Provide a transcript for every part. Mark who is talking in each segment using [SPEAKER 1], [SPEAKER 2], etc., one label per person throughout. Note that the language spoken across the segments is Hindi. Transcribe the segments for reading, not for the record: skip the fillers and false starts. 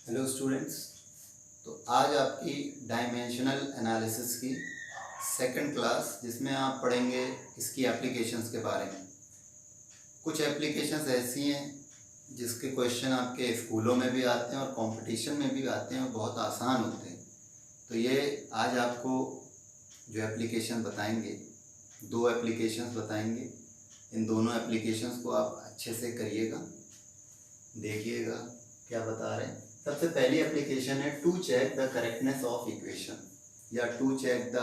[SPEAKER 1] Hello students. तो आज आपकी डायमेंशनल एनालिसिस की सेकंड क्लास, जिसमें आप पढ़ेंगे इसकी एप्लीकेशंस के बारे में। कुछ एप्लीकेशंस ऐसी हैं जिसके क्वेश्चन आपके स्कूलों में भी आते हैं और कंपटीशन में भी आते हैं और बहुत आसान होते हैं। तो ये आज आपको जो एप्लीकेशन बताएंगे, दो एप्लीकेशंस बताएंगे। इन दोनों एप्लीकेशंस को आप अच्छे से करिएगा, देखिएगा क्या बता रहे हैं। सबसे पहली एप्लीकेशन है to check the correctness of equation, या to check the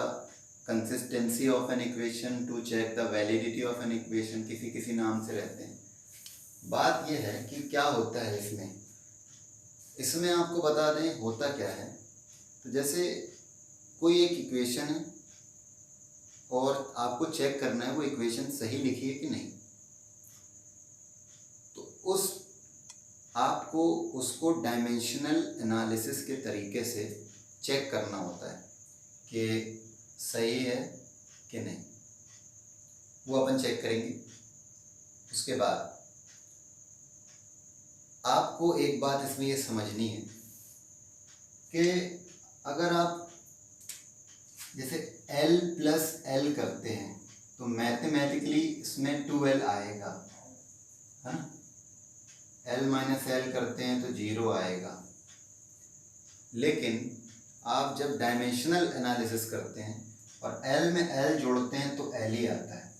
[SPEAKER 1] consistency of an equation, to check the validity of an equation, किसी किसी नाम से रहते हैं। बात यह है कि क्या होता है इसमें आपको बता दें होता क्या है। तो जैसे कोई एक इक्वेशन है और आपको चेक करना है वो इक्वेशन सही लिखी है कि नहीं। तो आपको उसको डायमेंशनल एनालिसिस के तरीके से चेक करना होता है कि सही है कि नहीं। वो अपन चेक करेंगे। उसके बाद आपको एक बात इसमें ये समझनी है कि अगर आप जैसे L प्लस L करते हैं तो मैथमेटिकली इसमें 2L आएगा, है ना। L माइनस L करते हैं तो 0 आएगा। लेकिन आप जब डायमेंशनल एनालिसिस करते हैं और L में L जोड़ते हैं तो L ही आता है,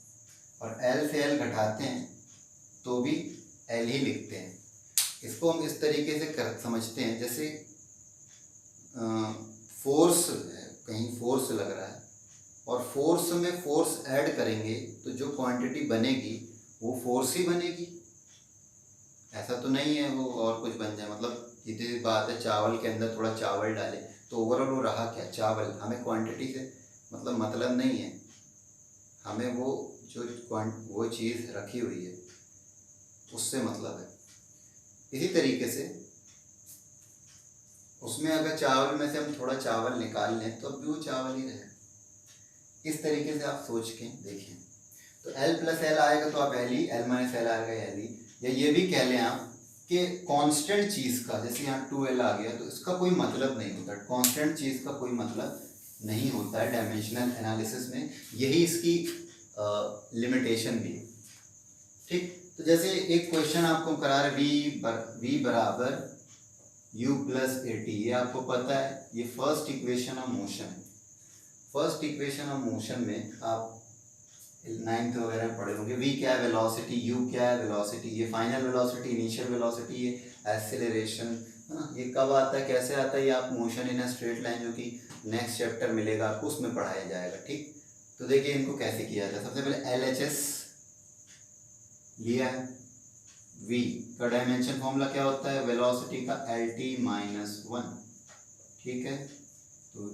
[SPEAKER 1] और L से L घटाते हैं तो भी L ही लिखते हैं। इसको हम इस तरीके से समझते हैं, जैसे फोर्स, कहीं फोर्स लग रहा है और फोर्स में फोर्स ऐड करेंगे तो जो क्वांटिटी बनेगी वो फोर्स ही बनेगी। ऐसा तो नहीं है वो और कुछ बन जाए। मतलब सीधी बात है, चावल के अंदर थोड़ा चावल डालें तो ओवरऑल वो रहा क्या, चावल। हमें क्वांटिटी से मतलब नहीं है, हमें वो वो चीज़ रखी हुई है उससे मतलब है। इसी तरीके से उसमें अगर चावल में से हम थोड़ा चावल निकाल लें तो भी वो चावल ही रहे। इस तरीके से आप सोच के देखिए। तो L प्लस L आएगा तो आप L ही, L माइनस L आएगा L ही। या ये भी कह लें आप कि कांस्टेंट चीज़ का, जैसे यहाँ 2L आ गया तो इसका कोई मतलब नहीं होता। कांस्टेंट चीज़ का कोई मतलब नहीं होता है डायमेंशनल एनालिसिस में। यही इसकी लिमिटेशन भी है, ठीक। तो जैसे एक क्वेश्चन आपको करा रहे v बराबर u प्लस AT, ये आपको पता है, ये फर्स्ट इक्वेशन ऑफ मोशन है। फर्स्ट इक्वेशन ऑफ मोशन में आप 9th वगैरह में पढ़े होंगे। v क्या है, वेलोसिटी, u क्या है, वेलोसिटी। ये फाइनल वेलोसिटी, इनिशियल वेलोसिटी, ये एक्सेलरेशन, है ना। ये कब आता है, कैसे आता है, ये आप motion in a straight line, जो कि नेक्स्ट चैप्टर मिलेगा आपको, उसमें पढ़ाया जाएगा, ठीक। तो देखिए इनको कैसे किया जाए। सबसे पहले LHS लिया है। v का डायमेंशन फॉर्मूला क्या होता है, वेलोसिटी का LT माइनस 1, ठीक है। तो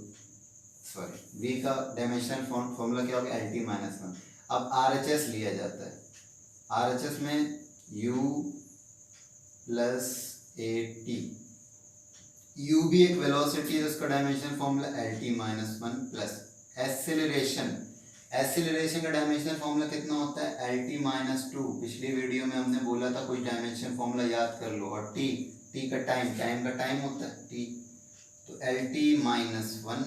[SPEAKER 1] सॉरी, v का डायमेंशनल फॉर्मूला क्या होगा, LT माइनस 1। अब RHS लिया जाता है। RHS में u प्लस AT, u भी एक वेलोसिटी है, उसका dimensional formula LT minus 1 plus acceleration. Acceleration का डायमेंशनल फॉर्मूला कितना होता है, LT माइनस 2। पिछली वीडियो में हमने बोला था कुछ डायमेंशन फॉर्मूला याद कर लो। और t का टाइम होता है t, तो LT माइनस 1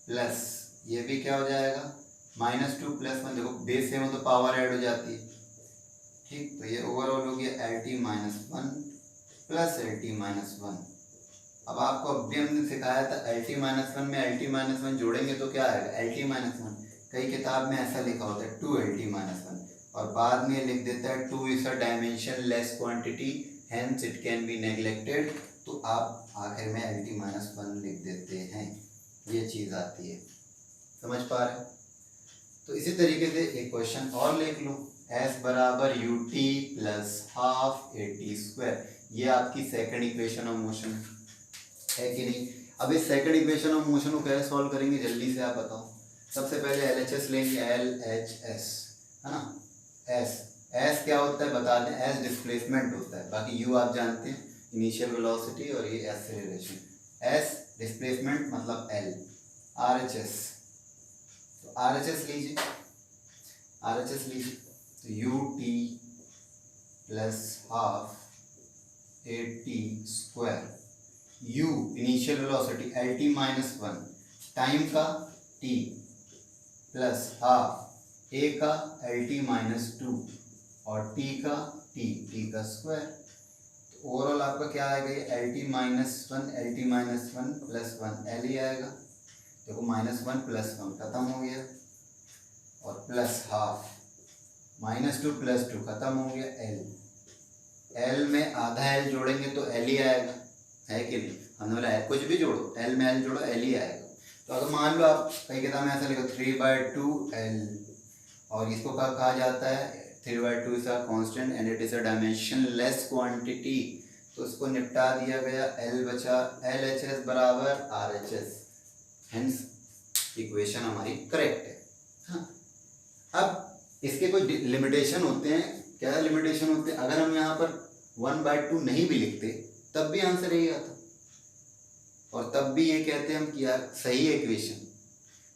[SPEAKER 1] प्लस ये भी क्या हो जाएगा, -2 प्लस 1। देखो बेस सेम हो तो पावर ऐड हो जाती है, ठीक। तो ये ओवरऑल हो गया LT minus 1 plus LT minus 1। अब आपको अभी हमने सिखाया था LT माइनस 1 में LT माइनस 1 जोड़ेंगे तो क्या आएगा, LT माइनस 1। कई किताब में ऐसा लिखा होता है 2LT माइनस 1, और बाद में लिख देता है 2 is a dimension less quantity hence it can be neglected. तो आप आखिर में LT माइनस 1 लिख देते हैं। ये चीज़ आती है, समझ पा रहे। तो इसी तरीके से एक क्वेश्चन और लिख लो, S बराबर UT plus half AT square. ये आपकी सेकंड इक्वेशन ऑफ मोशन है कि नहीं। अब इस सेकंड इक्वेशन ऑफ मोशन को कैसे सॉल्व करेंगे, जल्दी से आप बताओ। सबसे पहले LHS लेंगे, LHS, है ना। S क्या होता है बता दें, S डिस्प्लेसमेंट होता है। बाकी U आप जानते हैं, इनिशियल वेलोसिटी, और ये एक्सेलरेशन। S डिस्प्लेसमेंट मतलब L। RHS, तो RHS लीजिए, तो UT plus half a T square, u initial velocity L T minus one, time का t प्लस हाफ a का एल टी माइनस टू और t का t का स्क्वायर। तो ओवरऑल आपका क्या आएगा, ये L T minus one plus one L ही आएगा। देखो माइनस वन प्लस वन खत्म हो गया और plus half minus two plus two खत्म हो गया, एल में आधा एल जोड़ेंगे तो एल ही आएगा, है कि नहीं। हमने बोला कुछ भी जोड़ो, एल में एल जोड़ो एल ही आएगा। तो अगर मान लो आप कई किताब में ऐसा लिखो 3/2 एल, और इसको कहा जाता है 3/2 is a constant and it is a dimensionless quantity, तो इसको निपटा दिया गया, एल बचा एल एच एस बराबर R H S, hence equation हमारी करेक्ट है। हाँ, अब इसके कुछ लिमिटेशन होते हैं। क्या लिमिटेशन होते हैं, अगर हम यहाँ पर 1/2 नहीं भी लिखते तब भी आंसर यही आता, और तब भी ये कहते हैं हम कि यार सही है इक्वेशन,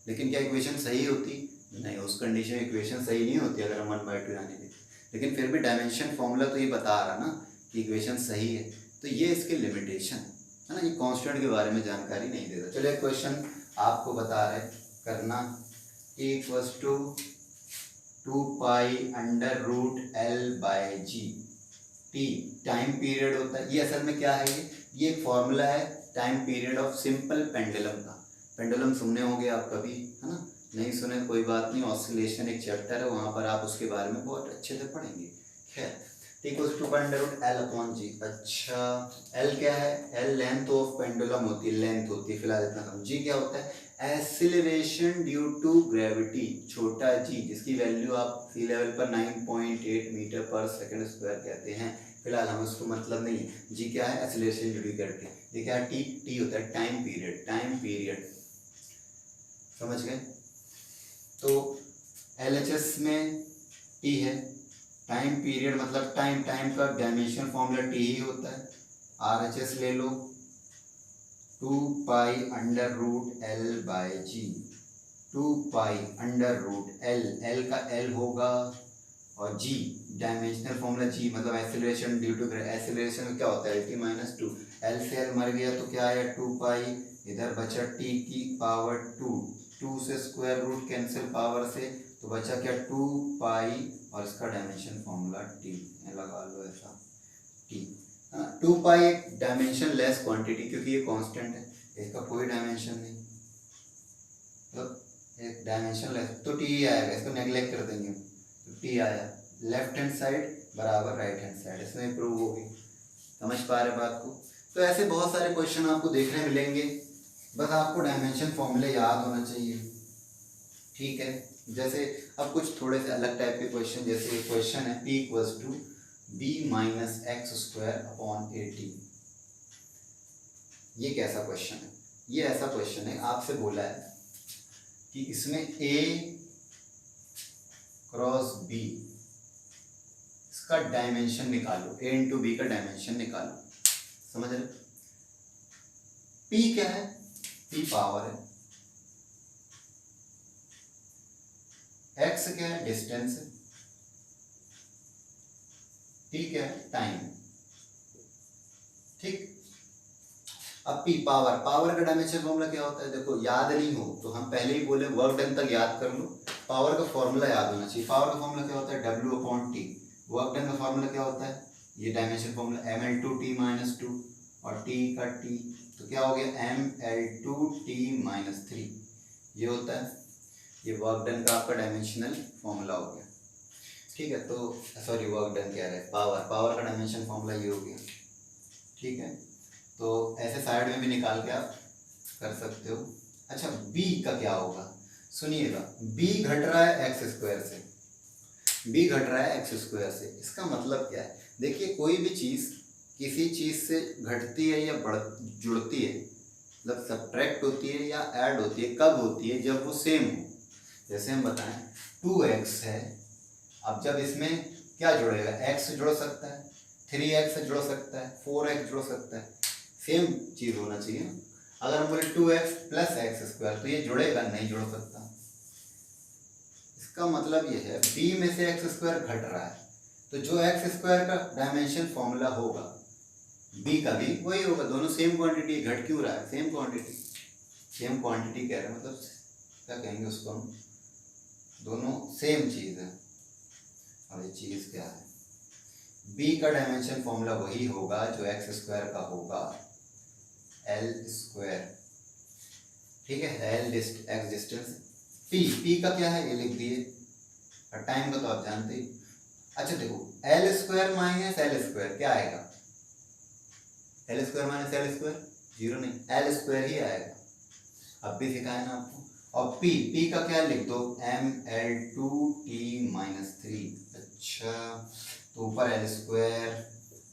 [SPEAKER 1] लेकिन क्या इक्वेशन सही होती नहीं, उस कंडीशन में इक्वेशन सही नहीं होती अगर हम 1/2 आने देते, लेकिन फिर भी डायमेंशन फॉर्मूला तो ये बता रहा ना कि इक्वेशन सही है। तो ये इसके लिमिटेशन है ना, ये कांस्टेंट के बारे में जानकारी नहीं देता। चलिए क्वेश्चन आपको बता रहे करना, e = 2π√L/g, T time period होता है। ये असल में क्या है, ये एक फॉर्मूला है time period of simple pendulum का। पेंडुलम सुनने होंगे आप कभी, है ना, नहीं सुने कोई बात नहीं, ऑसिलेशन एक चैप्टर है, वहाँ पर आप उसके बारे में बहुत अच्छे से पढ़ेंगे। खैर, टी = 2π√L/g। अच्छा, एल क्या है, एल लेंथ ऑफ पेंडुलम होती है, लेंथ होती है, फिलहाल इतना कम। जी क्या होता है, एक्सीलरेशन ड्यू टू ग्रेविटी, छोटा जी, जिसकी वैल्यू आप सी लेवल पर 9.8 मीटर पर सेकंड स्क्वायर कहते हैं। फिलहाल हमें उसको मतलब नहीं है। जी क्या है, एक्सीलरेशन ड्यू टू ग्रेविटी। ये क्या है, टी, टी होता है टाइम पीरियड, टाइम पीरियड, समझ गए। तो एलएचएस में टी है, टाइम पीरियड मतलब टाइम, टाइम का डायमेंशन फॉर्मूला टी ही होता है। आरएचएस ले लो 2π√L/g, 2π√L, एल का एल होगा और जी डायमेंशनल फॉर्मूला, जी मतलब एक्सीलरेशन ड्यू टू एक्सीलरेशन क्या होता है, L T minus to, L से एल मर गया तो क्या आया 2π, इधर बचा टी की पावर 2, 2 से स्क्वायर रूट कैंसिल पावर से, तो बचा क्या 2π और इसका डायमेंशन फॉर्मूला टी लगा लो ऐसा टी। 2π एक डायमेंशन लेस क्वांटिटी, क्योंकि ये कांस्टेंट है, इसका कोई डायमेंशन नहीं, तो एक डायमेंशन लेस, तो टी आएगा, इसको नेग्लेक्ट कर देंगे, तो टी आया। लेफ्ट हैंड साइड बराबर राइट हैंड साइड, इसमें प्रूव होगी। समझ पा रहे बात को। तो ऐसे बहुत सारे क्वेश्चन आपको देखने मिलेंगे, बस आपको डायमेंशन फॉर्मूले याद होना चाहिए, ठीक है। जैसे अब कुछ थोड़े से अलग टाइप के क्वेश्चन, जैसे एक क्वेश्चन है P = b-x²/80। ये कैसा क्वेश्चन है, ये ऐसा क्वेश्चन है, आपसे बोला है कि इसमें A क्रॉस B, इसका डायमेंशन निकालो, A × B का डायमेंशन निकालो, समझ रहे। P क्या है, P पावर है, x क्या है, डिस्टेंस है, t क्या है, टाइम, ठीक। अब p पावर, पावर का डायमेंशन फॉर्मूला क्या होता है, देखो याद नहीं हो तो हम पहले ही बोले वर्क डन तक याद कर लो, पावर का फॉर्मूला याद होना चाहिए। पावर का फॉर्मूला क्या होता है, W/T। वर्क डन का फॉर्मूला क्या होता है, ये डायमेंशन फॉर्मूला mL2T-2 और t का t, तो क्या हो गया mL2T-3, ये होता है, ये वर्क डन का आपका डायमेंशनल फॉर्मूला हो गया, ठीक है। तो सॉरी, वर्क डन कह रहे हैं, पावर, पावर का डायमेंशन फॉर्मूला ये हो गया, ठीक है। तो ऐसे साइड में भी निकाल के आप कर सकते हो। अच्छा, b का क्या होगा, सुनिएगा, b घट रहा है x² से, b घट रहा है x² से, इसका मतलब क्या है, देखिए कोई भी चीज़ किसी चीज़ से घटती है या जुड़ती है, मतलब सब्ट्रैक्ट होती है या ऐड होती है, कब होती है, जब वो सेम हो। जैसे हम बताएं 2x है, अब जब इसमें क्या जुड़ेगा, x जुड़ सकता है, 3x जुड़ सकता है, 4x जुड़ सकता है, सेम चीज़ होना चाहिए ना। अगर हम बोले 2x + x² तो ये जुड़ेगा, नहीं जुड़ सकता। इसका मतलब ये है b में से x² घट रहा है, तो जो एक्स स्क्वायर का डायमेंशन फॉर्मूला होगा बी का भी वही होगा, दोनों सेम क्वांटिटी, घट क्यों रहा है, सेम क्वांटिटी, सेम क्वांटिटी कह रहे हैं, मतलब क्या कहेंगे उसको हम, दोनों सेम चीज़ है। और ये चीज़ क्या है, बी का डायमेंशन फॉर्मूला वही होगा जो एक्स स्क्वायर का होगा, एल स्क्वायर, ठीक है, एल एक्स डिस्टेंस, पी का क्या है ये लिख दिए, और टाइम का तो आप जानते ही। अच्छा देखो, L square minus L square क्या आएगा, L square minus L square zero नहीं, एल स्क्वायर ही आएगा, अब भी सिखाया ना आपको। और पी का क्या लिख दो, M L two T minus three, अच्छा तो ऊपर एल स्क्वायर,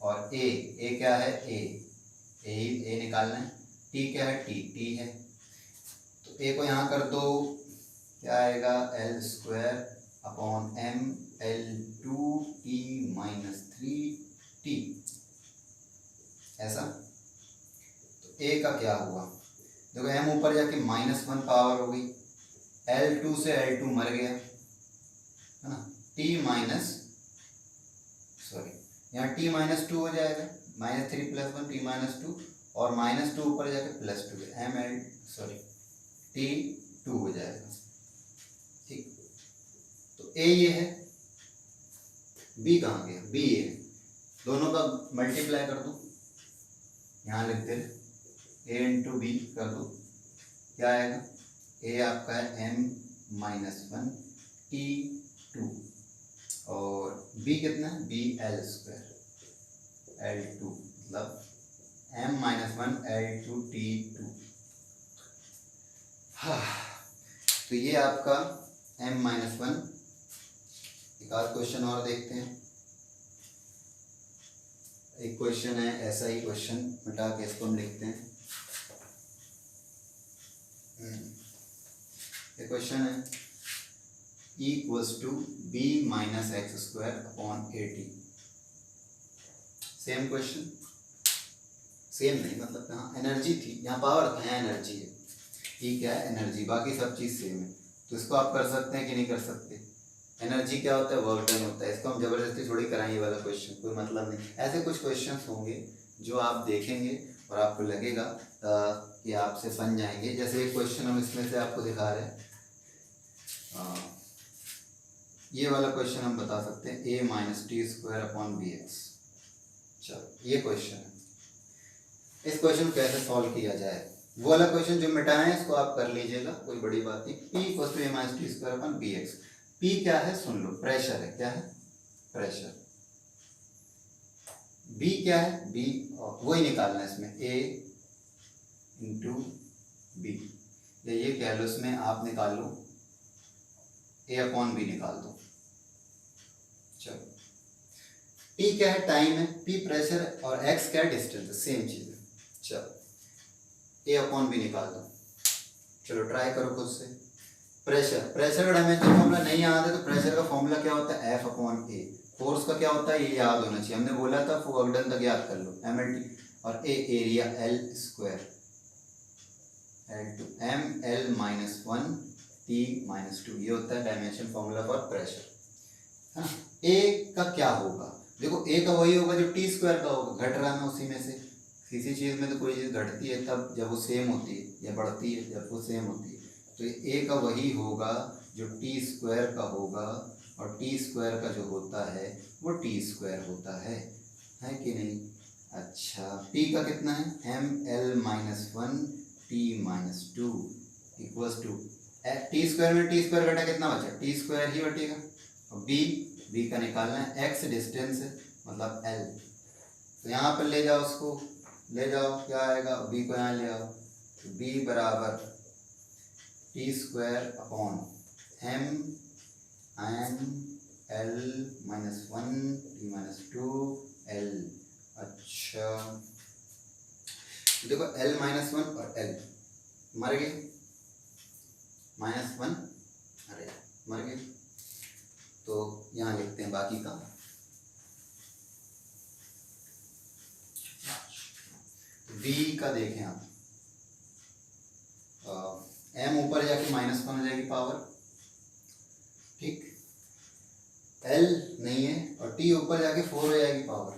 [SPEAKER 1] और ए क्या है, ए निकालना है, टी क्या है, टी है, तो ए को यहाँ कर दो, क्या आएगा, L square upon M L two T minus three T, ऐसा। तो ए का क्या हुआ, देखो एम ऊपर जाके -1 पावर हो गई, L2 से L2 मर गया है ना, t माइनस, सॉरी यहाँ t -2 हो जाएगा, -3 + 1 t -2, और -2 ऊपर जाके +2 एम एल, सॉरी t2 हो जाएगा, ठीक। तो a ये है, b कहाँ गया, b ये है, दोनों का मल्टीप्लाई कर दो, यहाँ लिखते हैं a इंटू बी कर दो, क्या आएगा, a आपका है m-1 t2, और b कितना है, b l स्क्वायर l2, मतलब m-1 l2 t2। हाँ, तो ये आपका m-1, एक आध क्वेश्चन और देखते हैं। एक क्वेश्चन है ऐसा ही क्वेश्चन, मिटा के इसको हम लिखते हैं। ये क्वेश्चन है E = b minus x square upon 80। Same question, same नहीं मतलब यहाँ एनर्जी थी, यहाँ पावर था, यहाँ एनर्जी है, E क्या है, एनर्जी, बाकी सब चीज़ सेम है। तो इसको आप कर सकते हैं कि नहीं कर सकते, एनर्जी क्या होता है, वर्क डन होता है, इसको हम जबरदस्ती थोड़ी कराएंगे वाला क्वेश्चन, कोई मतलब नहीं। ऐसे कुछ क्वेश्चंस होंगे जो आप देखेंगे और आपको लगेगा कि आपसे बन जाएंगे। जैसे एक क्वेश्चन हम इसमें से आपको दिखा रहे हैं, ये वाला क्वेश्चन हम बता सकते हैं a - t² अपॉन bx। चलो ये क्वेश्चन है, इस क्वेश्चन को कैसे सॉल्व किया जाए, वो वाला क्वेश्चन जो मिटाए हैं इसको आप कर लीजिएगा, कोई बड़ी बात नहीं। p = a - t² upon bx। P क्या है सुन लो, प्रेशर है, क्या है, प्रेशर। B क्या है, B वही निकालना है इसमें, A × B, ये कह लो, इसमें आप निकाल लो A/B निकाल दो। चलो T क्या है, टाइम है, P प्रेशर है, और X क्या है, डिस्टेंस है, सेम चीज है। चलो A/B निकाल दो, चलो ट्राई करो खुद से। प्रेशर का डायमेंशन फॉर्मूला नहीं याद है तो प्रेशर का फॉर्मूला क्या होता है, F/A। फोर्स का क्या होता है ये याद होना चाहिए, हमने बोला था वर्क डन तक याद कर लो, mLT, और A area L square L2 mL-1 T-2, ये होता है डायमेंशन फॉर्मूला फॉर प्रेशर, है ना। A का क्या होगा, देखो A का वही होगा जो T² का होगा, घट रहा है उसी में से, किसी चीज़ में तो कोई चीज़ घटती है तब जब वो सेम होती है, या बढ़ती है जब वो सेम होती है, तो A का वही होगा जो T² का होगा, और T² का जो होता है वो T² होता है कि नहीं। अच्छा P का कितना है, mL-1 T-2 = T² में T² घटा कितना बचा, T² ही बटेगा, और B का निकालना है, X डिस्टेंस है मतलब L, तो यहाँ पर ले जाओ, उसको ले जाओ, क्या आएगा, B को यहाँ ले आओ, तो B बराबर T² upon mL-1 T-2 L। अच्छा देखो L-1 और L मर गए, -1 अरे मर गए, तो यहाँ लिखते हैं बाकी का। V का देखें आप, m ऊपर जाके -1 हो जाएगी पावर, ठीक, एल नहीं है और टी ऊपर जाके 4 हो जाएगी पावर,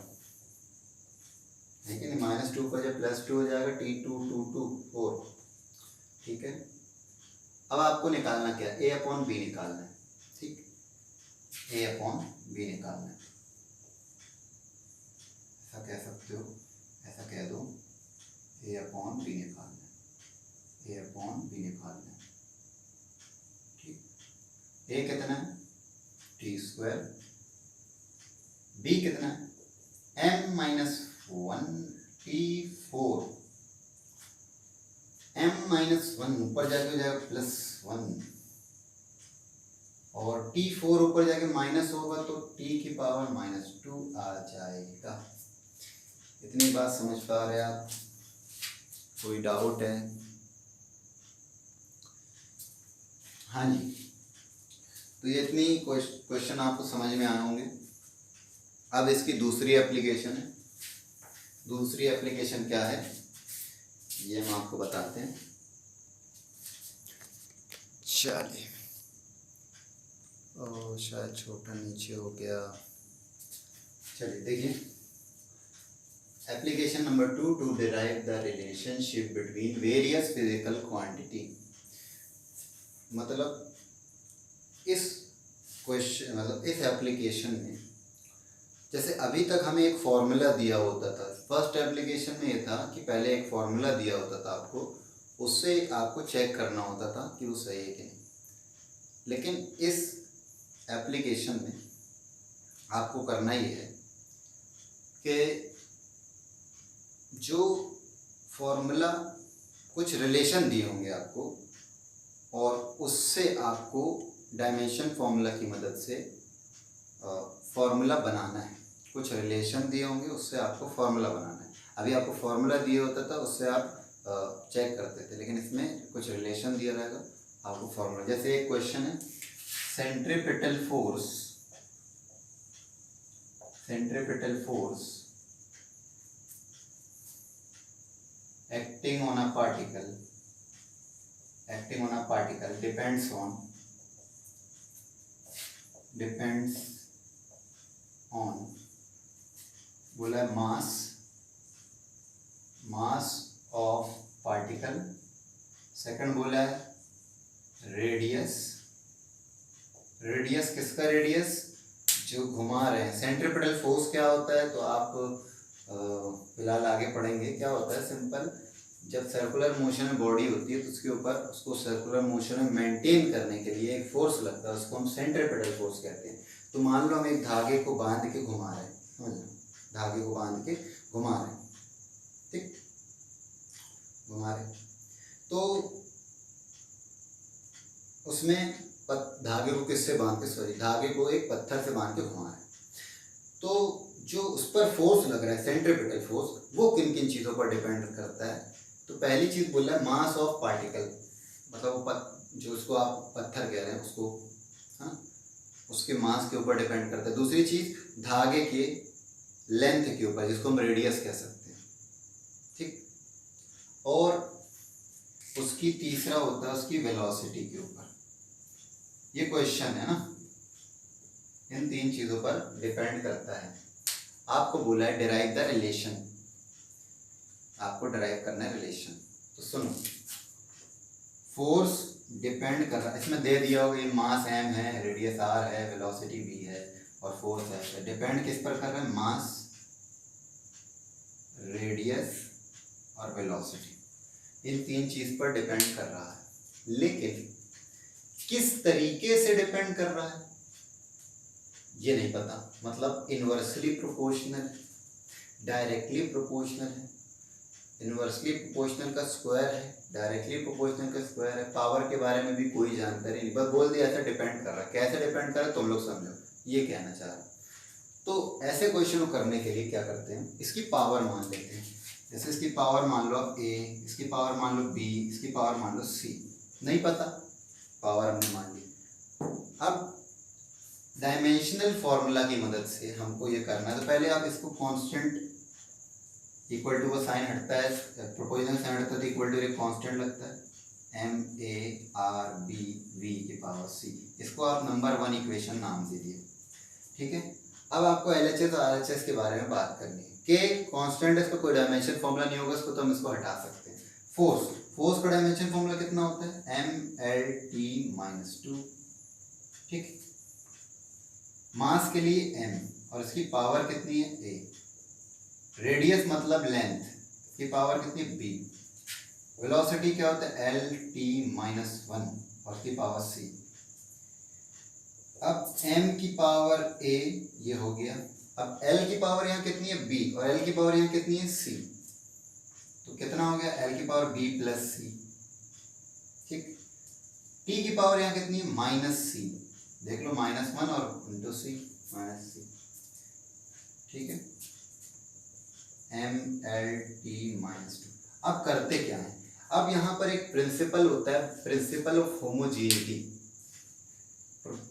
[SPEAKER 1] है कि नहीं, -2 पर जब +2 हो जाएगा T2 2 2 4, ठीक है। अब आपको निकालना क्या है, A/B निकालना है, ठीक, A/B निकालना है, ऐसा कह सकते हो, ऐसा कह दो A/B निकालना है, A/B निकालना है, ठीक। A कितना है T², B कितना है m-1 T4, m-1 ऊपर जाके हो जाएगा +1 और T4 ऊपर जाके माइनस होगा तो T⁻² आ जाएगा। इतनी बात समझ पा रहे आप, कोई डाउट है? हाँ जी, तो ये इतनी क्वेश्चन आपको समझ में आए होंगे। अब इसकी दूसरी एप्लीकेशन है, दूसरी एप्लीकेशन क्या है ये हम आपको बताते हैं। चलिए, शायद छोटा नीचे हो गया, चलिए देखिए, application number 2, to derive the relationship between various physical quantity. मतलब इस क्वेश्चन, मतलब इस एप्लीकेशन में, जैसे अभी तक हमें एक फॉर्मूला दिया होता था, फर्स्ट एप्लीकेशन में ये था कि पहले एक फॉर्मूला दिया होता था आपको, उससे आपको चेक करना होता था कि वो सही है कि नहीं। लेकिन इस एप्लीकेशन में आपको करना ही है कि जो फॉर्मूला, कुछ रिलेशन दिए होंगे आपको और उससे आपको डायमेंशन फॉर्मूला की मदद से फॉर्मूला बनाना है। कुछ रिलेशन दिए होंगे उससे आपको फॉर्मूला बनाना है। अभी आपको फॉर्मूला दिया होता था उससे आप चेक करते थे, लेकिन इसमें कुछ रिलेशन दिया रहेगा आपको फॉर्मूला। जैसे एक क्वेश्चन है, centripetal force acting on a particle depends on बोला मास ऑफ पार्टिकल, सेकंड बोला है रेडियस किसका, रेडियस जो घुमा रहे हैं। सेंट्रीपिटल फोर्स क्या होता है तो आप फिलहाल आगे पढ़ेंगे। क्या होता है, सिंपल, जब सर्कुलर मोशन में बॉडी होती है तो उसके ऊपर, उसको सर्कुलर मोशन में मेंटेन करने के लिए एक फोर्स लगता है, उसको हम सेंट्रीपिटल फोर्स कहते हैं। तो मान लो हम एक धागे को बांध के घुमा रहे हैं, धागे को बांध के घुमा रहे हैं, ठीक, घुमा रहे, तो उसमें धागे को किससे बांध के, धागे को एक पत्थर से बांध के घुमा रहे हैं। तो जो उस पर फोर्स लग रहा है, सेंट्रीपिटल फोर्स, वो किन किन चीज़ों पर डिपेंड करता है। तो पहली चीज़ बोल रहा है मास ऑफ पार्टिकल, मतलब वो जो उसको आप पत्थर कह रहे हैं उसको, हाँ, उसके मास के ऊपर डिपेंड करता है। दूसरी चीज़ धागे के लेंथ के ऊपर, जिसको हम रेडियस कह सकते हैं, ठीक, और उसकी तीसरा होता है उसकी वेलोसिटी के ऊपर। ये क्वेश्चन है ना, इन तीन चीज़ों पर डिपेंड करता है। आपको बोला है डिराइव द रिलेशन, आपको डिराइव करना है रिलेशन। तो सुनो, फोर्स डिपेंड कर रहा है, इसमें दे दिया होगा ये मास m है, रेडियस r है, वेलोसिटी v है और फोर्स है। डिपेंड किस पर कर रहा है, मास, रेडियस और वेलोसिटी, इन तीन चीज पर डिपेंड कर रहा है। लेकिन किस तरीके से डिपेंड कर रहा है ये नहीं पता। मतलब इन्वर्सली प्रोपोर्शनल, डायरेक्टली प्रोपोर्शनल है, इन्वर्सली प्रोपोर्शनल का स्क्वायर है, डायरेक्टली प्रोपोर्शनल का स्क्वायर है। पावर के बारे में भी कोई जानकारी नहीं, बस बोल दिया ऐसा डिपेंड कर रहा है। कैसे डिपेंड कर रहा है तुम लोग समझो, ये कहना चाह रहा। तो ऐसे क्वेश्चन को करने के लिए क्या करते हैं, इसकी पावर मान लेते हैं। जैसे इसकी पावर मान लो आप a, इसकी पावर मान लो b, इसकी पावर मान लो c, नहीं पता, पावर हमने मान ली। अब डायमेंशनल फॉर्मूला की मदद से हमको ये करना है। तो पहले आप इसको कांस्टेंट, इक्वल टू का साइन हटता है, प्रोपोर्शनल साइन हटता है तो इक्वल टू एक कांस्टेंट लगता है, MARBV की पावर c। इसको आप नंबर 1 इक्वेशन नाम दीजिए। ठीक है। अब आपको LHS और RHS के बारे में बात करनी है। के कांस्टेंट है, इसका कोई डायमेंशन फॉर्मूला नहीं होगा, इसको तो हम इसको हटा सकते हैं। फोर्स का डायमेंशन फॉर्मूला कितना होता है, MLT-2, ठीक। मास के लिए m और इसकी पावर कितनी है, a। रेडियस मतलब लेंथ, इसकी पावर कितनी, b। वेलोसिटी क्या होता है, LT-1 और इसकी पावर c। अब m की पावर a ये हो गया। अब l की पावर यहाँ कितनी है, b, और l की पावर यहाँ कितनी है, c। तो कितना हो गया, l की पावर b प्लस c, ठीक। t की पावर यहाँ कितनी है, -c, देख लो -1 और इंटू c, -c, ठीक है। MLT-2। अब करते क्या है, अब यहाँ पर एक प्रिंसिपल होता है, प्रिंसिपल ऑफ होमोजेनिटी।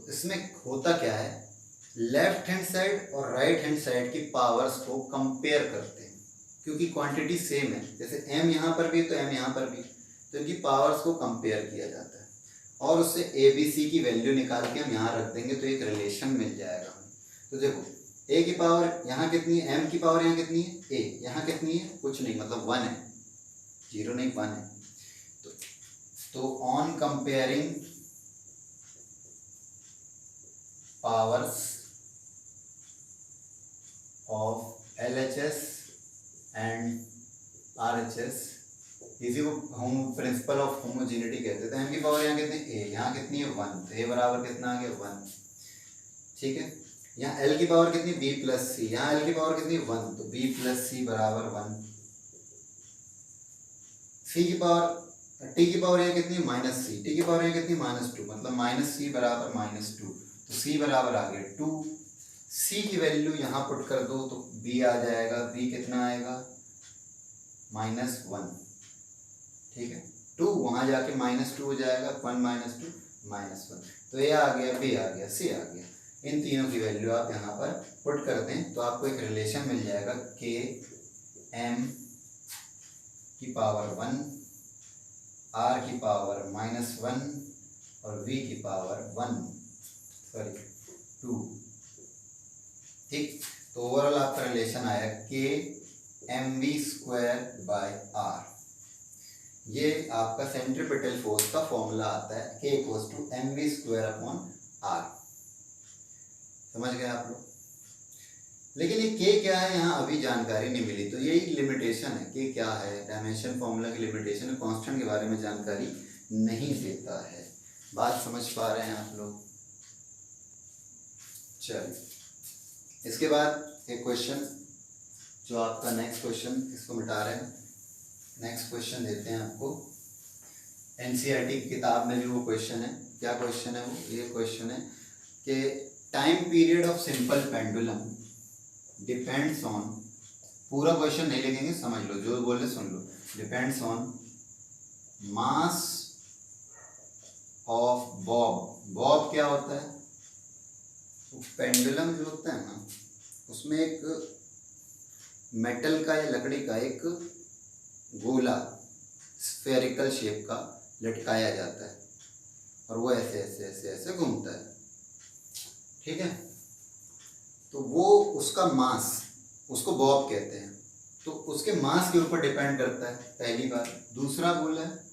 [SPEAKER 1] इसमें होता क्या है, लेफ्ट हैंड साइड और राइट हैंड साइड की पावर्स को कंपेयर करते हैं, क्योंकि क्वांटिटी सेम है। जैसे m यहाँ पर भी तो m यहाँ पर भी, तो इनकी पावर्स को कंपेयर किया जाता है और उससे ABC की वैल्यू निकाल के हम यहाँ रख देंगे तो एक रिलेशन मिल जाएगा। तो देखो a की पावर यहाँ कितनी है, m की पावर यहाँ कितनी है, a, यहाँ कितनी है, कुछ नहीं, मतलब 1 है, 0 नहीं 1 है। तो on comparing powers of LHS and RHS, इसी को हम प्रिंसिपल ऑफ होमोजेनिटी कहते थे। m की पावर यहाँ कितनी, a, यहाँ कितनी है 1, तो a बराबर कितना आ गया, 1, ठीक है। यहाँ l की पावर कितनी, b प्लस c, यहाँ l की पावर कितनी, 1, तो b प्लस c बराबर 1। c की पावर, t की पावर यहाँ कितनी, -c, t की पावर यहाँ कितनी, -2, मतलब -c बराबर -2, तो c बराबर आ गया 2। c की वैल्यू यहाँ पुट कर दो तो b आ जाएगा, b कितना आएगा, -1, ठीक है। 2 वहाँ जाके -2 हो जाएगा, 1 -2 -1, तो a आ गया, b आ गया, c आ गया। इन तीनों की वैल्यू आप यहाँ पर पुट कर दें तो आपको एक रिलेशन मिल जाएगा, k m की पावर 1, r की पावर -1 और v की पावर 2, ठीक। तो ओवरऑल आपका रिलेशन आया k mv²/r। ये आपका सेंट्रीपिटल फोर्स का फॉर्मूला आता है, k = mv²/r। समझ गए आप लोग। लेकिन ये k क्या है, यहाँ अभी जानकारी नहीं मिली, तो यही लिमिटेशन है, k क्या है, डायमेंशन फॉर्मूला की लिमिटेशन है, कांस्टेंट के बारे में जानकारी नहीं देता है। बात समझ पा रहे हैं आप लोग। चलिए इसके बाद एक क्वेश्चन, जो आपका नेक्स्ट क्वेश्चन, इसको मिटा रहे हैं, नेक्स्ट क्वेश्चन देते हैं आपको। NCERT की किताब में भी वो क्वेश्चन है। क्या क्वेश्चन है वो, ये क्वेश्चन है कि time period of simple pendulum depends on, पूरा क्वेश्चन नहीं लिखेंगे, समझ लो, जो बोले सुन लो। Depends on mass of bob. Bob क्या होता है, पेंडुलम जो होता है ना, उसमें एक मेटल का या लकड़ी का एक गोला स्फेरिकल शेप का लटकाया जाता है और वो ऐसे ऐसे ऐसे ऐसे घूमता है, ठीक है। तो वो उसका मास, उसको बॉब कहते हैं, तो उसके मास के ऊपर डिपेंड करता है, पहली बात। दूसरा बोला है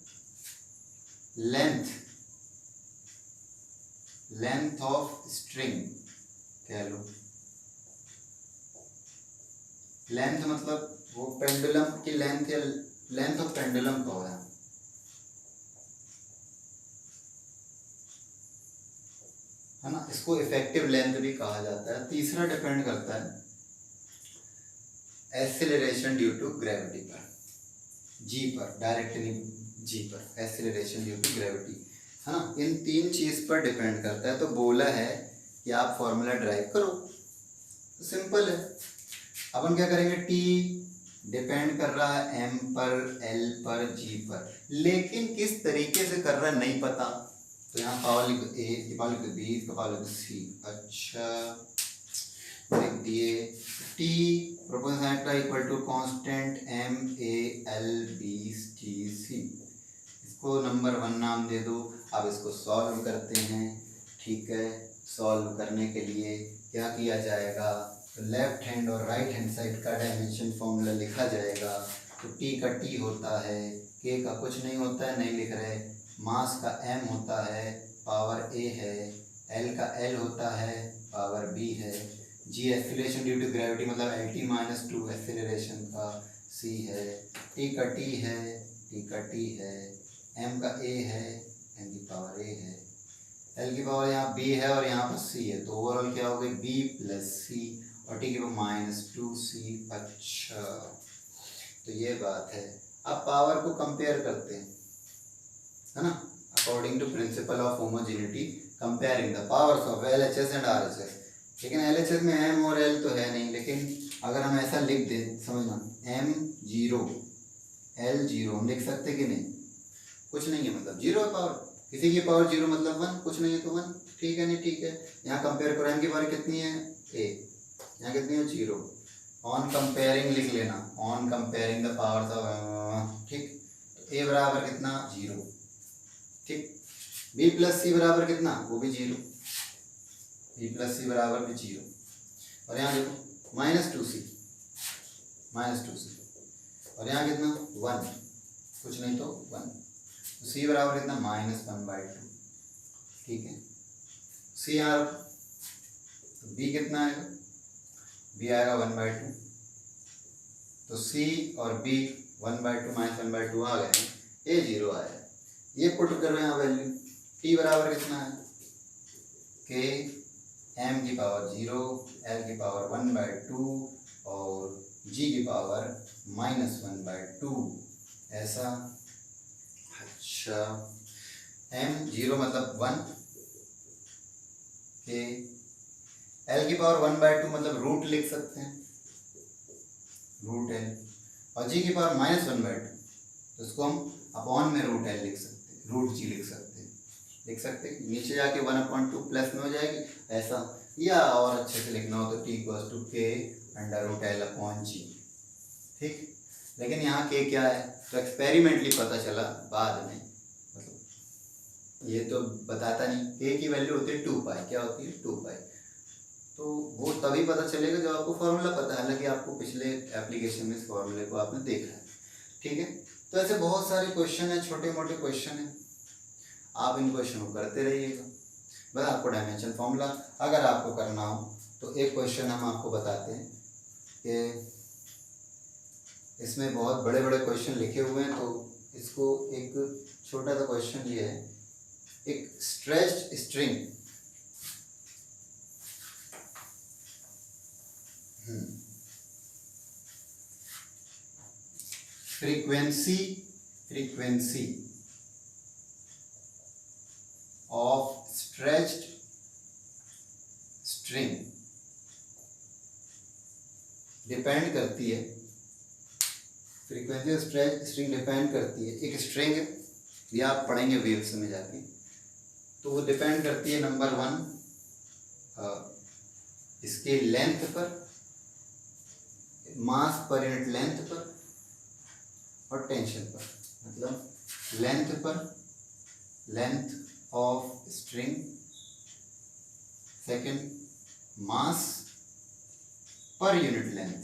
[SPEAKER 1] लेंथ ऑफ स्ट्रिंग, कह लो लेंथ, मतलब वो पेंडुलम की लेंथ या लेंथ ऑफ पेंडुलम का होगा, है ना, इसको इफेक्टिव लेंथ भी कहा जाता है। तीसरा डिपेंड करता है एक्सेलरेशन ड्यू टू ग्रेविटी पर, जी पर, डायरेक्टली जी पर, एक्सेलरेशन ड्यू टू ग्रेविटी, है ना। इन तीन चीज पर डिपेंड करता है। तो बोला है कि आप फॉर्मूला ड्राइव करो, तो सिंपल है। अपन क्या करेंगे, टी डिपेंड कर रहा है m पर, l पर, g पर, लेकिन किस तरीके से कर रहा है नहीं पता, तो यहाँ पावर लिख दो a, की पावर लिख दो b, इसका पावर लिख दो c। अच्छा लिख दिए, t proportional equal to constant m a l b t c, इसको नंबर 1 नाम दे दो। अब इसको सॉल्व करते हैं, ठीक है। सॉल्व करने के लिए क्या किया जाएगा, तो लेफ्ट हैंड और राइट हैंड साइड का डायमेंशन फॉर्मूला लिखा जाएगा। तो टी का टी होता है, के का कुछ नहीं होता है, नहीं लिख रहे, मास का m होता है, पावर a है, l का l होता है, पावर b है, g acceleration due to gravity मतलब lt माइनस 2 एक्सीलरेशन का, c है, t का t है, t का t है, m का a है, m की पावर a है, l की पावर यहाँ b है और यहाँ पर c है, तो ओवरऑल क्या हो गई b प्लस c और t की पावर माइनस 2c। अच्छा, तो ये बात है। अब पावर को कंपेयर करते हैं, है ना, according to principle of homogeneity comparing the powers of LHS and RHS। लेकिन LHS में m और l तो है नहीं, लेकिन अगर हम ऐसा लिख दें, समझना, m 0 l 0 हम लिख सकते कि नहीं, कुछ नहीं है मतलब जीरो है पावर, किसी की पावर 0 मतलब 1, कुछ नहीं है तो 1, ठीक है नहीं ठीक है। यहाँ कंपेयर करो, m की पावर कितनी है a, यहाँ कितनी है 0, ऑन कंपेयरिंग लिख लेना, on comparing the powers of, ठीक, तो a बराबर कितना 0, ठीक, b प्लस सी बराबर कितना, वो भी 0, b प्लस सी बराबर भी 0, और यहाँ देखो माइनस 2c और यहाँ कितना 1, कुछ नहीं तो 1, तो c बराबर कितना -1/2, ठीक है। c यहाँ तो b कितना आएगा, b आएगा 1/2, तो c और b 1/2 -1/2 आ गए, a 0 आया। ये पुट करो यहाँ वैल्यू, t बराबर कितना है k m की पावर 0, l की पावर 1/2 और g की पावर -1/2, ऐसा। अच्छा, m 0 मतलब 1, k l की पावर 1/2 मतलब रूट लिख सकते हैं, रूट l, और g की पावर -1/2 तो इसको हम अपॉन में रूट l लिख सकते हैं, रूट g लिख सकते हैं, नीचे जाके 1/2 प्लस में हो जाएगी ऐसा, या और अच्छे से लिखना हो तो t = k √l/g, ठीक। लेकिन यहाँ k क्या है, तो एक्सपेरिमेंटली पता चला बाद में, मतलब ये तो बताता नहीं, k की वैल्यू होती है 2π, क्या होती है 2π, तो वो तभी पता चलेगा जब आपको फॉर्मूला पता है, हालांकि आपको पिछले एप्लीकेशन में इस फॉर्मूले को आपने देखा है, ठीक है। तो ऐसे बहुत सारे क्वेश्चन हैं, छोटे मोटे क्वेश्चन हैं, आप इन क्वेश्चन को करते रहिएगा। बस आपको डायमेंशन फॉर्मूला अगर आपको करना हो तो एक क्वेश्चन हम आपको बताते हैं कि इसमें बहुत बड़े बड़े क्वेश्चन लिखे हुए हैं, तो इसको एक छोटा सा क्वेश्चन ये है, एक stretched string frequency of stretched string depend करती है, frequency of stretched string depend करती है, एक स्ट्रिंग है, ये आप पढ़ेंगे वेव्स में जाके, तो वो डिपेंड करती है नंबर 1 इसके लेंथ पर, मास पर यूनिट लेंथ पर और टेंशन पर, मतलब लेंथ पर, length of string, second mass per unit length,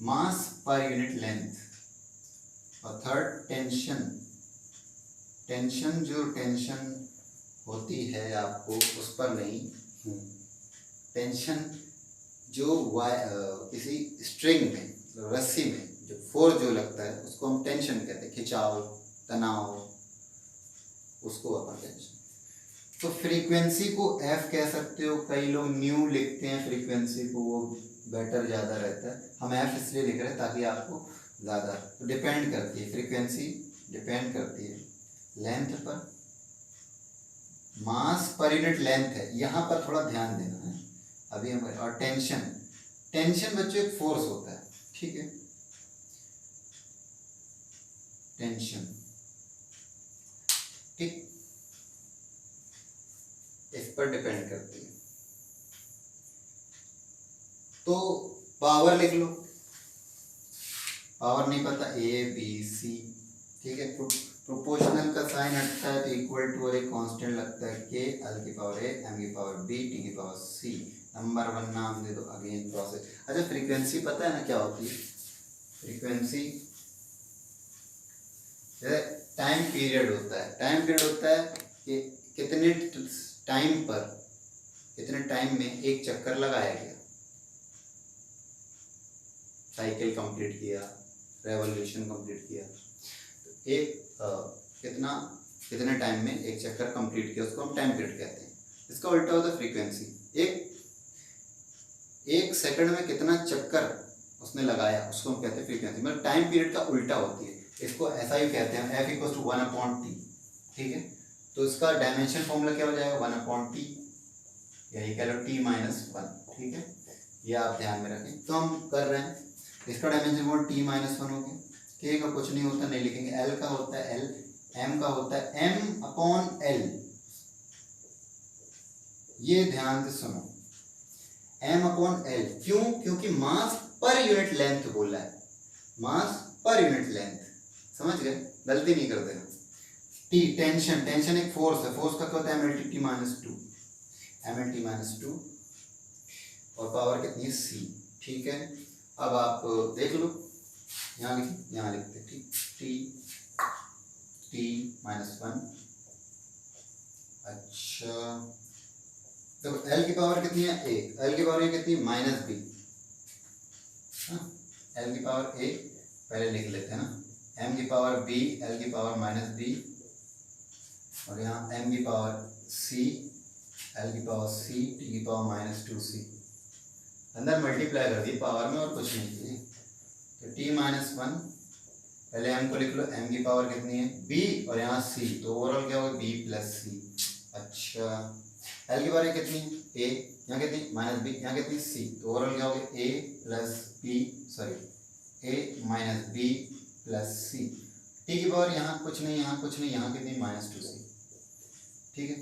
[SPEAKER 1] mass per unit length, और थर्ड टेंशन, टेंशन जो टेंशन होती है आपको उस पर नहीं, टेंशन जो किसी स्ट्रिंग में, रस्सी में जो फोर्स जो लगता है उसको हम टेंशन कहते हैं, खिंचाव, तनाव, उसको अपन टेंशन। तो फ्रीक्वेंसी को f कह सकते हो, कई लोग न्यू लिखते हैं फ्रीक्वेंसी को, वो बेटर ज़्यादा रहता है, हम f इसलिए लिख रहे हैं ताकि आपको ज़्यादा, तो डिपेंड करती है, फ्रीक्वेंसी डिपेंड करती है लेंथ पर, मास पर यूनिट लेंथ है, यहाँ पर थोड़ा ध्यान देना है अभी हम, और टेंशन, टेंशन बच्चों एक फोर्स होता है, ठीक है, टेंशन, ठीक, इस पर डिपेंड करती है। तो पावर लिख लो, पावर नहीं पता A B C, ठीक है, पुट प्रोपोर्शनल का साइन हटता है तो इक्वल टू और एक कांस्टेंट लगता है के एल की पावर ए एम की पावर बी टी की पावर सी। नंबर 1 नाम दे दो, अगेन प्रोसेस। अच्छा फ्रीक्वेंसी पता है ना क्या होती है? फ्रीक्वेंसी टाइम पीरियड होता है। टाइम पीरियड होता है कि कितने टाइम पर, कितने टाइम में एक चक्कर लगाया गया, साइकिल कंप्लीट किया, रेवोल्यूशन कंप्लीट किया, तो एक कितने टाइम में एक चक्कर कंप्लीट किया, उसको हम टाइम पीरियड कहते हैं। इसका उल्टा होता है फ्रीक्वेंसी। एक सेकंड में कितना चक्कर उसने लगाया, उसको हम कहते हैं फ्रीक्वेंसी। मतलब टाइम पीरियड का उल्टा होती है। इसको ऐसा ही कहते हैं, F इक्वल टू 1/t। ठीक है, तो इसका डायमेंशन फॉर्मूला क्या हो जाएगा? 1/t, यही कह लो t-1। ठीक है, ये आप ध्यान में रखें। तो हम कर रहे हैं, इसका डायमेंशन फॉर्मूला t-1 हो गया। के का कुछ नहीं होता, नहीं लिखेंगे। एल का होता है एल, एम का होता है m/l। ये ध्यान से सुनो, m/l। क्यों? क्योंकि मास पर यूनिट लेंथ बोला है, मास पर यूनिट लेंथ। समझ गए? गलती नहीं कर देना। टी टेंशन, टेंशन एक फोर्स है, फोर्स का क्या होता है? mLT-2, mLT-2 और पावर कितनी है? c। ठीक है, अब आप देख लो, यहाँ लिखिए, यहाँ लिखते ठीक, t-1। अच्छा तो l की पावर कितनी है? a। l की पावर कितनी है? -b। l की पावर a पहले लिख लेते हैं ना, m की पावर b, l की पावर -b, और यहाँ m की पावर c, l की पावर c, t की पावर -2c। अंदर मल्टीप्लाई कर दी पावर में और कुछ नहीं किए। तो t-1, पहले m को लिख लो, m की पावर कितनी है? b, और यहाँ c, तो ओवरऑल क्या होगा? b + c। अच्छा, l की पावर कितनी? a, यहाँ कितनी? -b, यहाँ कितनी? c, तो ओवरऑल क्या होगा? a + b, sorry a - b + c। t की पावर यहाँ कुछ नहीं, यहाँ कुछ नहीं, यहाँ कितनी? -2c। ठीक है,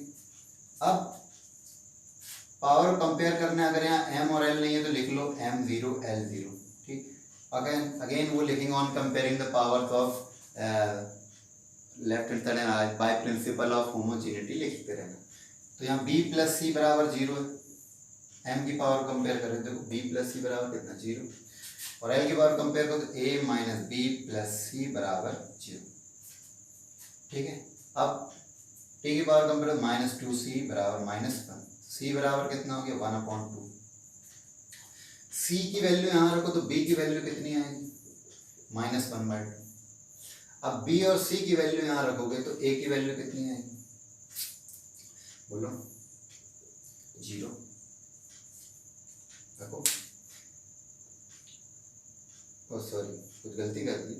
[SPEAKER 1] अब पावर कंपेयर करना है। अगर यहाँ m और l नहीं है तो लिख लो m0 l0। ठीक, अगेन वो लिखेंगे on comparing the powers of left hand side by principle of homogeneity लिखते रहना। तो यहाँ b + c बराबर 0 है। m की पावर कंपेयर करें, देखो b + c बराबर कितना? 0। और l की पावर कंपेयर करो तो a - b + c बराबर 0। ठीक है, अब t की पावर कंपेयर -2c बराबर -1। c बराबर कितना हो गया? 1/2। c की वैल्यू यहाँ रखो तो b की वैल्यू कितनी आएगी? -1/2। अब b और c की वैल्यू यहाँ रखोगे तो a की वैल्यू कितनी आएगी? बोलो। 0 रखो। ओ सॉरी, कुछ गलती कर दी।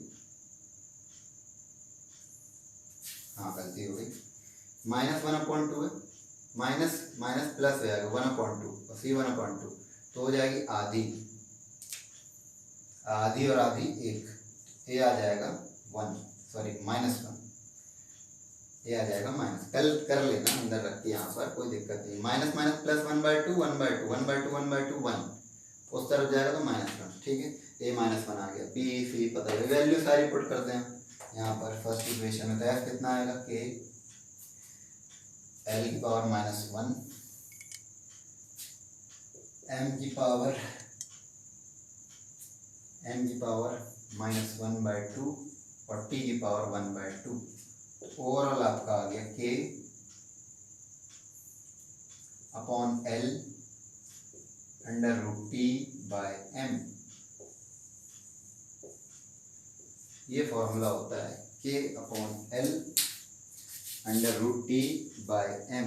[SPEAKER 1] हाँ, गलती हो गई। -1/2 है, माइनस माइनस प्लस हो जाएगा 1/2 और c 1/2 तो हो जाएगी आधी, आधी और आधी 1, a आ जाएगा 1, सॉरी -1, ये आ जाएगा माइनस। कल कर लेना अंदर रख के, यहाँ पर कोई दिक्कत नहीं। माइनस माइनस प्लस 1/2 1/2 1/2 1/2 1, उस तरफ जाएगा तो -1। ठीक है, a -1 आ गया। b c पता है, वैल्यू सारी पुट करते हैं यहाँ पर फर्स्ट इक्वेशन में। तो f कितना आएगा? k l की पावर -1, m की पावर -1/2 और t की पावर 1/2। ओवरऑल आपका आ गया k अपॉन l √t/m। ये फॉर्मूला होता है k अपॉन l √t/m।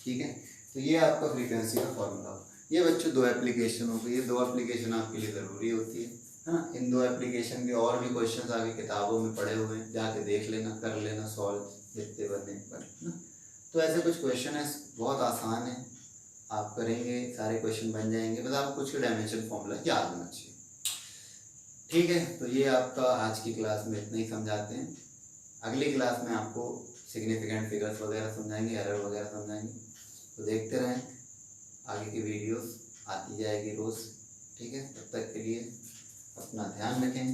[SPEAKER 1] ठीक है, तो ये आपका फ्रीक्वेंसी का फॉर्मूला। ये बच्चों 2 एप्लीकेशन हो गई, ये 2 एप्लीकेशन आपके लिए ज़रूरी होती है ना। इन 2 एप्लीकेशन के और भी क्वेश्चंस आगे किताबों में पड़े हुए हैं, जाके देख लेना, कर लेना सॉल्व जितने बनने पर ना। तो ऐसे कुछ क्वेश्चन है, बहुत आसान है, आप करेंगे सारे क्वेश्चन बन जाएंगे, बस आपको कुछ डायमेंशन फॉर्मूला याद होना चाहिए। ठीक है, तो ये आपका आज की क्लास में इतना ही समझाते हैं। अगली क्लास में आपको सिग्निफिकेंट फिगर्स वगैरह समझाएंगे, एरर वगैरह समझाएंगे। तो देखते रहें, आगे की वीडियोस आती जाएगी रोज़। ठीक है, तब तक के लिए अपना ध्यान रखें।